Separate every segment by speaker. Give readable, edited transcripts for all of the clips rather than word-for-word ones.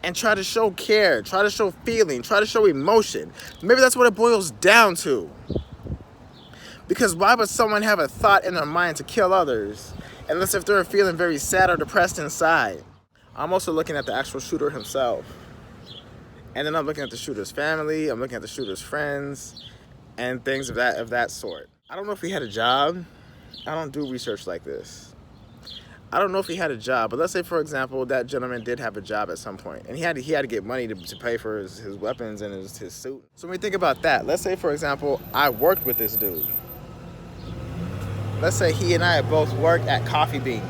Speaker 1: and try to show care, try to show feeling, try to show emotion. Maybe that's what it boils down to. Because why would someone have a thought in their mind to kill others unless if they're feeling very sad or depressed inside? I'm also looking at the actual shooter himself. And then I'm looking at the shooter's family, I'm looking at the shooter's friends, and things of that sort. I don't know if he had a job. I don't do research like this. I don't know if he had a job, but let's say, for example, that gentleman did have a job at some point, and he had to get money to pay for his weapons and his suit. So when we think about that, let's say, for example, I worked with this dude. Let's say he and I both worked at Coffee Bean.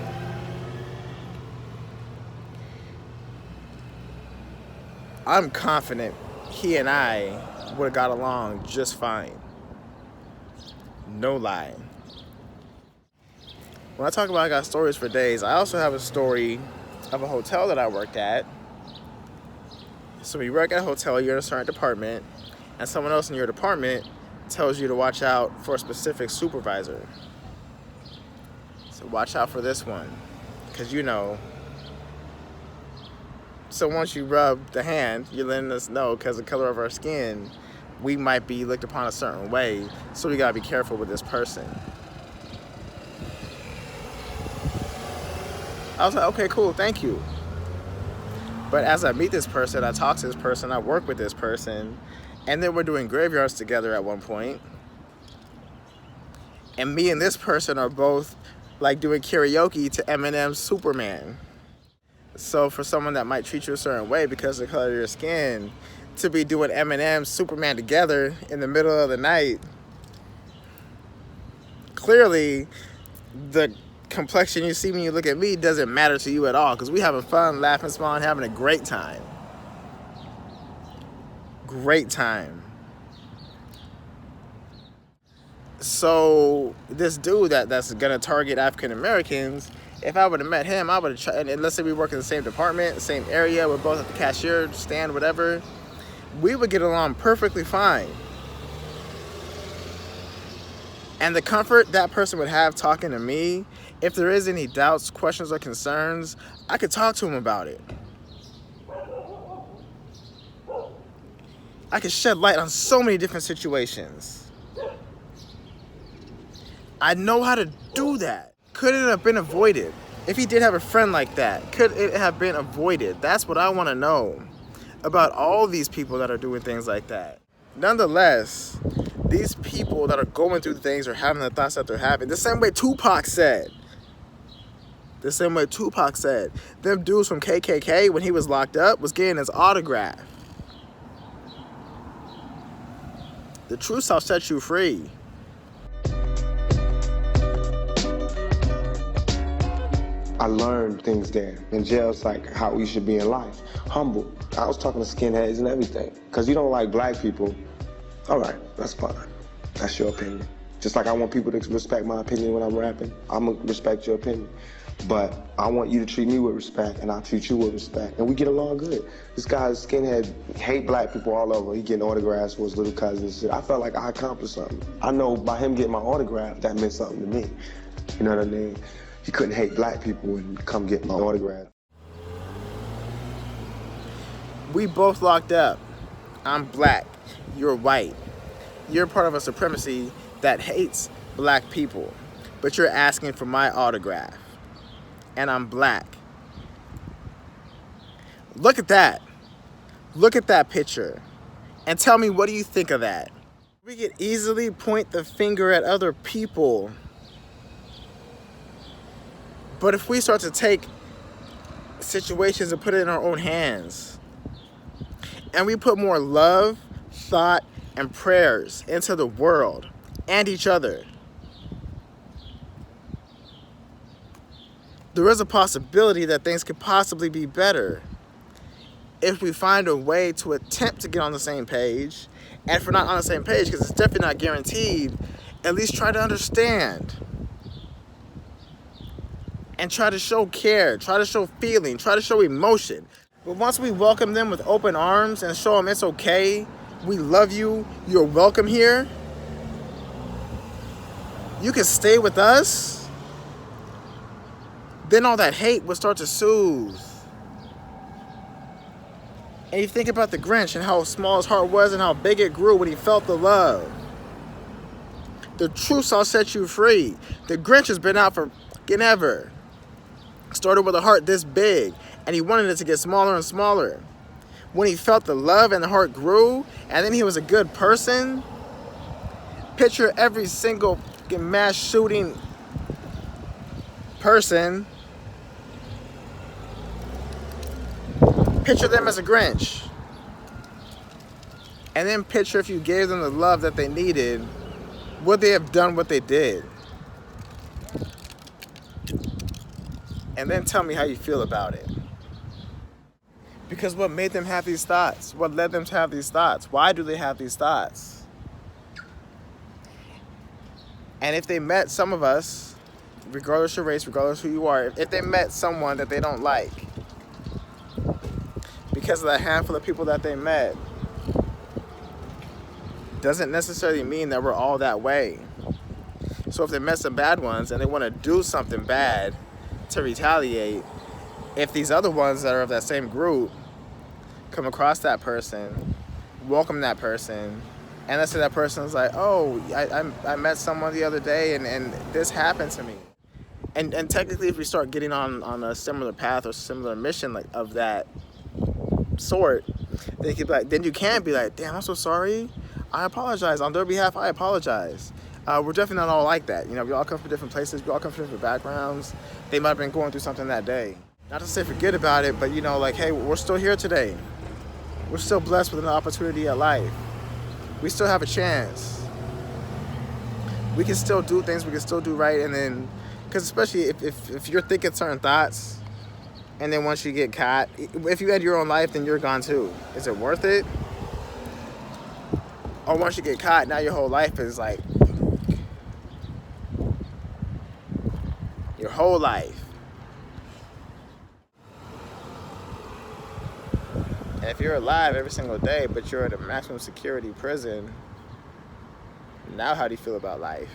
Speaker 1: I'm confident he and I would have got along just fine. No lie. When I talk about I got stories for days, I also have a story of a hotel that I worked at. So when you work at a hotel, you're in a certain department, and someone else in your department tells you to watch out for a specific supervisor. So watch out for this one, because you know. So once you rub the hand, you're letting us know, because the color of our skin, we might be looked upon a certain way, so we gotta be careful with this person. I was like, okay, cool, thank you. But as I meet this person, I talk to this person, I work with this person, and then we're doing graveyards together at one point. And me and this person are both like doing karaoke to Eminem's Superman. So for someone that might treat you a certain way because of the color of your skin, to be doing Eminem's Superman together in the middle of the night, clearly the complexion you see when you look at me doesn't matter to you at all, because we having fun, laughing, smiling, having a great time. Great time. So this dude that's gonna target African Americans, if I would have met him, I would have tried, and let's say we work in the same department, same area, we're both at the cashier stand, whatever, we would get along perfectly fine. And the comfort that person would have talking to me, if there is any doubts, questions, or concerns, I could talk to him about it. I could shed light on so many different situations. I know how to do that. Could it have been avoided? If he did have a friend like that, could it have been avoided? That's what I want to know about all these people that are doing things like that. Nonetheless, these people that are going through things or having the thoughts that they're having, the same way Tupac said. The same way Tupac said. Them dudes from KKK, when he was locked up, was getting his autograph. The truth shall set you free.
Speaker 2: I learned things there. In jail, it's like how you should be in life. Humble. I was talking to skinheads and everything. Because you don't like black people, all right, that's fine. That's your opinion. Just like I want people to respect my opinion when I'm rapping, I'm going to respect your opinion. But I want you to treat me with respect, and I'll treat you with respect. And we get along good. This guy's skinhead, hate black people all over. He getting autographs for his little cousins. I felt like I accomplished something. I know by him getting my autograph, that meant something to me. You know what I mean? He couldn't hate black people and come get my autograph.
Speaker 1: We both locked up. I'm black. You're white. You're part of a supremacy that hates black people, but you're asking for my autograph. And I'm black. Look at that. Look at that picture. And tell me, what do you think of that? We could easily point the finger at other people. But if we start to take situations and put it in our own hands, and we put more love, thought, and prayers into the world and each other, there is a possibility that things could possibly be better if we find a way to attempt to get on the same page. And if we're not on the same page, because it's definitely not guaranteed, at least try to understand. And try to show care, try to show feeling, try to show emotion. But once we welcome them with open arms and show them it's okay, we love you, you're welcome here, you can stay with us, then all that hate will start to soothe. And you think about the Grinch and how small his heart was and how big it grew when he felt the love. The truth shall set you free. The Grinch has been out for fucking ever. Started with a heart this big, and he wanted it to get smaller and smaller. When he felt the love and the heart grew, and then he was a good person, picture every single fucking mass shooting person. Picture them as a Grinch. And then picture if you gave them the love that they needed, would they have done what they did? And then tell me how you feel about it. Because what made them have these thoughts? What led them to have these thoughts? Why do they have these thoughts? And if they met some of us, regardless of your race, regardless of who you are, if they met someone that they don't like, because of the handful of people that they met, doesn't necessarily mean that we're all that way. So if they met some bad ones and they want to do something bad to retaliate, if these other ones that are of that same group come across that person, welcome that person, and let's say that person's like, oh, I met someone the other day and this happened to me. And technically if we start getting on a similar path or similar mission like of that sort, then you can be like, then you can be like, damn, I'm so sorry. I apologize. On their behalf, I apologize. We're definitely not all like that. You know, we all come from different places. We all come from different backgrounds. They might have been going through something that day. Not to say forget about it, but you know, like, hey, we're still here today. We're still blessed with an opportunity at life. We still have a chance. We can still do things. We can still do right. And then, because especially if you're thinking certain thoughts, and then once you get caught, if you had your own life, then you're gone too. Is it worth it? Or once you get caught, now your whole life is like, your whole life. And if you're alive every single day, but you're in a maximum security prison, now how do you feel about life?